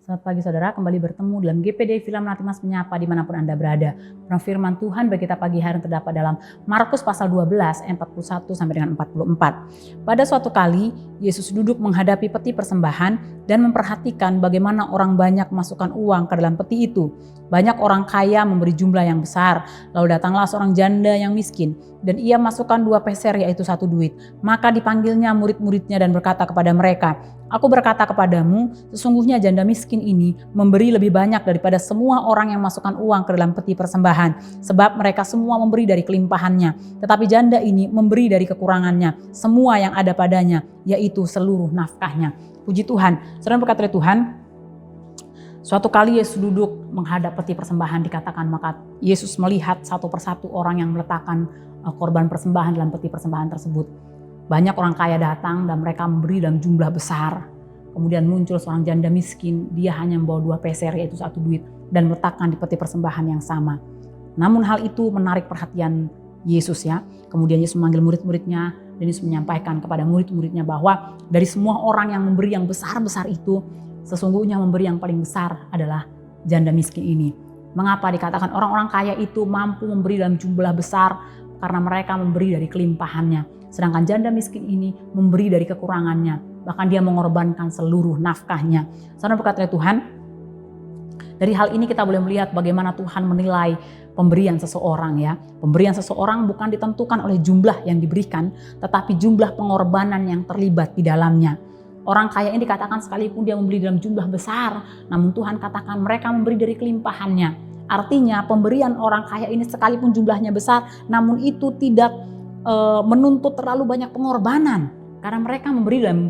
Selamat pagi saudara, kembali bertemu dalam GPD Film Natimas Menyapa dimanapun Anda berada. Firman Tuhan bagi kita pagi hari terdapat dalam Markus pasal 12 ayat 41 sampai dengan 44. Pada suatu kali Yesus duduk menghadapi peti persembahan dan memperhatikan bagaimana orang banyak memasukkan uang ke dalam peti itu. Banyak orang kaya memberi jumlah yang besar, lalu datanglah seorang janda yang miskin dan ia masukkan 2 peser yaitu 1 duit. Maka dipanggilnya murid-muridnya dan berkata kepada mereka, "Aku berkata kepadamu, sesungguhnya janda miskin ini memberi lebih banyak daripada semua orang yang masukkan uang ke dalam peti persembahan. Sebab mereka semua memberi dari kelimpahannya. Tetapi janda ini memberi dari kekurangannya, semua yang ada padanya, yaitu seluruh nafkahnya." Puji Tuhan. Saudara berkata Tuhan, suatu kali Yesus duduk menghadap peti persembahan, dikatakan maka Yesus melihat satu persatu orang yang meletakkan korban persembahan dalam peti persembahan tersebut. Banyak orang kaya datang dan mereka memberi dalam jumlah besar. Kemudian muncul seorang janda miskin, dia hanya membawa 2 peser yaitu 1 duit dan meletakkan di peti persembahan yang sama. Namun hal itu menarik perhatian Yesus ya. Kemudian Yesus memanggil murid-muridnya dan Yesus menyampaikan kepada murid-muridnya bahwa dari semua orang yang memberi yang besar-besar itu, sesungguhnya memberi yang paling besar adalah janda miskin ini. Mengapa dikatakan orang-orang kaya itu mampu memberi dalam jumlah besar? Karena mereka memberi dari kelimpahannya. Sedangkan janda miskin ini memberi dari kekurangannya. Bahkan dia mengorbankan seluruh nafkahnya. Saudara berkata Tuhan, dari hal ini kita boleh melihat bagaimana Tuhan menilai pemberian seseorang ya. Pemberian seseorang bukan ditentukan oleh jumlah yang diberikan, tetapi jumlah pengorbanan yang terlibat di dalamnya. Orang kaya ini dikatakan sekalipun dia memberi dalam jumlah besar, namun Tuhan katakan mereka memberi dari kelimpahannya. Artinya pemberian orang kaya ini sekalipun jumlahnya besar, namun itu tidak menuntut terlalu banyak pengorbanan. Karena mereka memberi dalam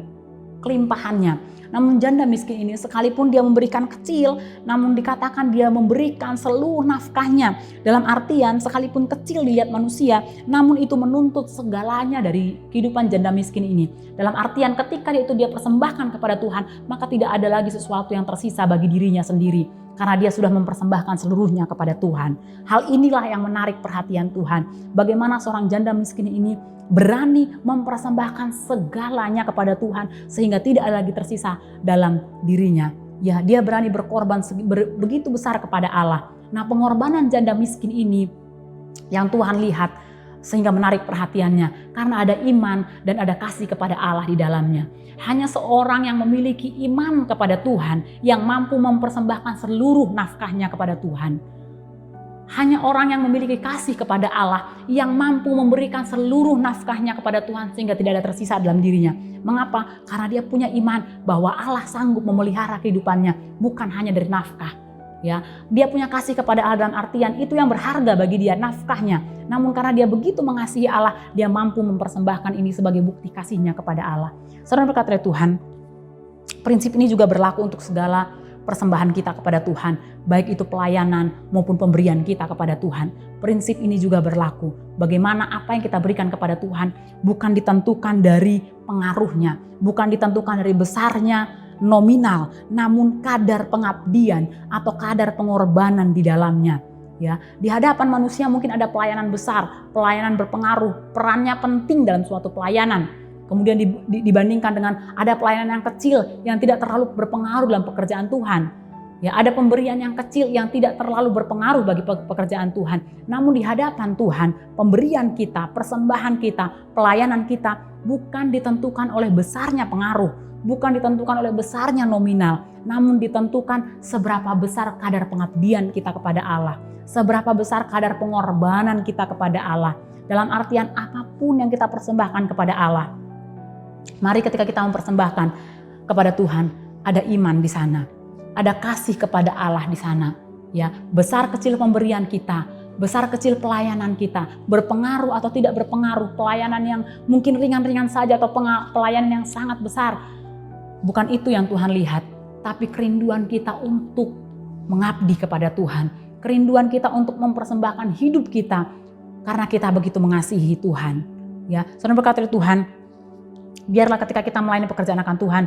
kelimpahannya. Namun janda miskin ini sekalipun dia memberikan kecil, namun dikatakan dia memberikan seluruh nafkahnya. Dalam artian sekalipun kecil dilihat manusia, namun itu menuntut segalanya dari kehidupan janda miskin ini. Dalam artian ketika dia persembahkan kepada Tuhan, maka tidak ada lagi sesuatu yang tersisa bagi dirinya sendiri. Karena dia sudah mempersembahkan seluruhnya kepada Tuhan. Hal inilah yang menarik perhatian Tuhan. Bagaimana seorang janda miskin ini berani mempersembahkan segalanya kepada Tuhan sehingga tidak ada lagi tersisa dalam dirinya. Ya, dia berani berkorban begitu besar kepada Allah. Nah, pengorbanan janda miskin ini yang Tuhan lihat sehingga menarik perhatiannya karena ada iman dan ada kasih kepada Allah di dalamnya. Hanya seorang yang memiliki iman kepada Tuhan yang mampu mempersembahkan seluruh nafkahnya kepada Tuhan. Hanya orang yang memiliki kasih kepada Allah yang mampu memberikan seluruh nafkahnya kepada Tuhan sehingga tidak ada tersisa dalam dirinya. Mengapa? Karena dia punya iman bahwa Allah sanggup memelihara kehidupannya bukan hanya dari nafkah. Ya, dia punya kasih kepada Allah dalam artian itu yang berharga bagi dia, nafkahnya. Namun karena dia begitu mengasihi Allah, dia mampu mempersembahkan ini sebagai bukti kasihnya kepada Allah. Saudara berkata Tuhan, prinsip ini juga berlaku untuk segala persembahan kita kepada Tuhan, baik itu pelayanan maupun pemberian kita kepada Tuhan. Prinsip ini juga berlaku. Bagaimana apa yang kita berikan kepada Tuhan bukan ditentukan dari pengaruhnya, bukan ditentukan dari besarnya nominal, namun kadar pengabdian atau kadar pengorbanan di dalamnya. Ya, di hadapan manusia mungkin ada pelayanan besar, pelayanan berpengaruh, perannya penting dalam suatu pelayanan. Kemudian dibandingkan dengan ada pelayanan yang kecil yang tidak terlalu berpengaruh dalam pekerjaan Tuhan. Ya, ada pemberian yang kecil yang tidak terlalu berpengaruh bagi pekerjaan Tuhan. Namun di hadapan Tuhan, pemberian kita, persembahan kita, pelayanan kita bukan ditentukan oleh besarnya pengaruh, bukan ditentukan oleh besarnya nominal, namun ditentukan seberapa besar kadar pengabdian kita kepada Allah, seberapa besar kadar pengorbanan kita kepada Allah. Dalam artian apapun yang kita persembahkan kepada Allah. Mari ketika kita mempersembahkan kepada Tuhan, ada iman di sana, ada kasih kepada Allah di sana. Ya, besar kecil pemberian kita, besar kecil pelayanan kita, berpengaruh atau tidak berpengaruh, pelayanan yang mungkin ringan-ringan saja atau pelayanan yang sangat besar. Bukan itu yang Tuhan lihat, tapi kerinduan kita untuk mengabdi kepada Tuhan, kerinduan kita untuk mempersembahkan hidup kita karena kita begitu mengasihi Tuhan. Ya, saudara berkata Tuhan, biarlah ketika kita melayani pekerjaan akan Tuhan,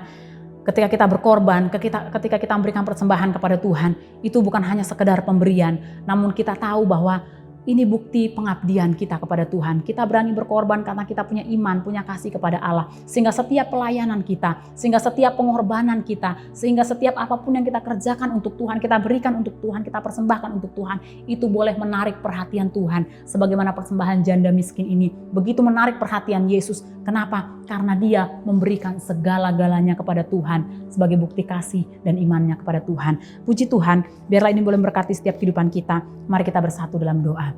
ketika kita berkorban, ketika kita memberikan persembahan kepada Tuhan, itu bukan hanya sekedar pemberian, namun kita tahu bahwa Ini bukti pengabdian kita kepada Tuhan. Kita berani berkorban karena kita punya iman, punya kasih kepada Allah. Sehingga setiap pelayanan kita, sehingga setiap pengorbanan kita, sehingga setiap apapun yang kita kerjakan untuk Tuhan, kita berikan untuk Tuhan, kita persembahkan untuk Tuhan, itu boleh menarik perhatian Tuhan. Sebagaimana persembahan janda miskin ini, begitu menarik perhatian Yesus. Kenapa? Karena dia memberikan segala-galanya kepada Tuhan sebagai bukti kasih dan imannya kepada Tuhan. Puji Tuhan, biarlah ini boleh memberkati setiap kehidupan kita. Mari kita bersatu dalam doa.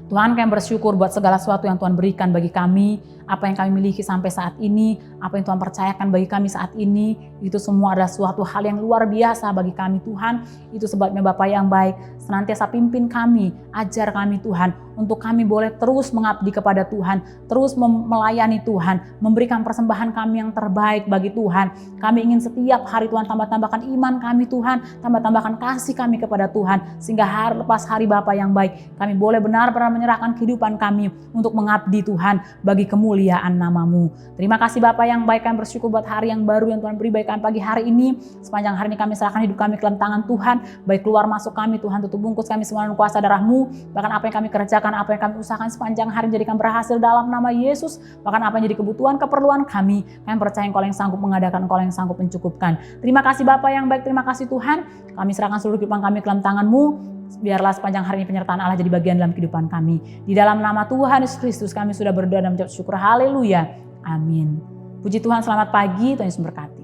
Tuhan, kami bersyukur buat segala sesuatu yang Tuhan berikan bagi kami, apa yang kami miliki sampai saat ini, apa yang Tuhan percayakan bagi kami saat ini, itu semua adalah suatu hal yang luar biasa bagi kami Tuhan. Itu sebabnya Bapa yang baik, senantiasa pimpin kami, ajar kami Tuhan, untuk kami boleh terus mengabdi kepada Tuhan, terus melayani Tuhan, memberikan persembahan kami yang terbaik bagi Tuhan. Kami ingin setiap hari Tuhan tambah-tambahkan iman kami Tuhan, tambah-tambahkan kasih kami kepada Tuhan, sehingga hari lepas hari Bapa yang baik, kami boleh benar-benar menyerahkan kehidupan kami untuk mengabdi Tuhan bagi kemuliaan nama-Mu. Terima kasih Bapa yang baik, kami bersyukur buat hari yang baru yang Tuhan beri bagi kami pagi hari ini. Sepanjang hari ini kami serahkan hidup kami ke dalam tangan Tuhan, baik keluar masuk kami Tuhan, tutup bungkus kami semua dengan kuasa darah-Mu. Bahkan apa yang kami kerjakan, apa yang kami usahakan sepanjang hari menjadikan berhasil dalam nama Yesus. Bahkan apa yang jadi kebutuhan, keperluan kami percaya Engkau yang sanggup mengadakan, Engkau yang sanggup mencukupkan. Terima kasih Bapa yang baik, terima kasih Tuhan. Kami serahkan seluruh kehidupan kami ke dalam tangan-Mu. Biarlah sepanjang hari ini penyertaan Allah jadi bagian dalam kehidupan kami. Di dalam nama Tuhan Yesus Kristus kami sudah berdoa dan mengucap syukur. Haleluya. Amin. Puji Tuhan, selamat pagi. Tuhan Yesus memberkati.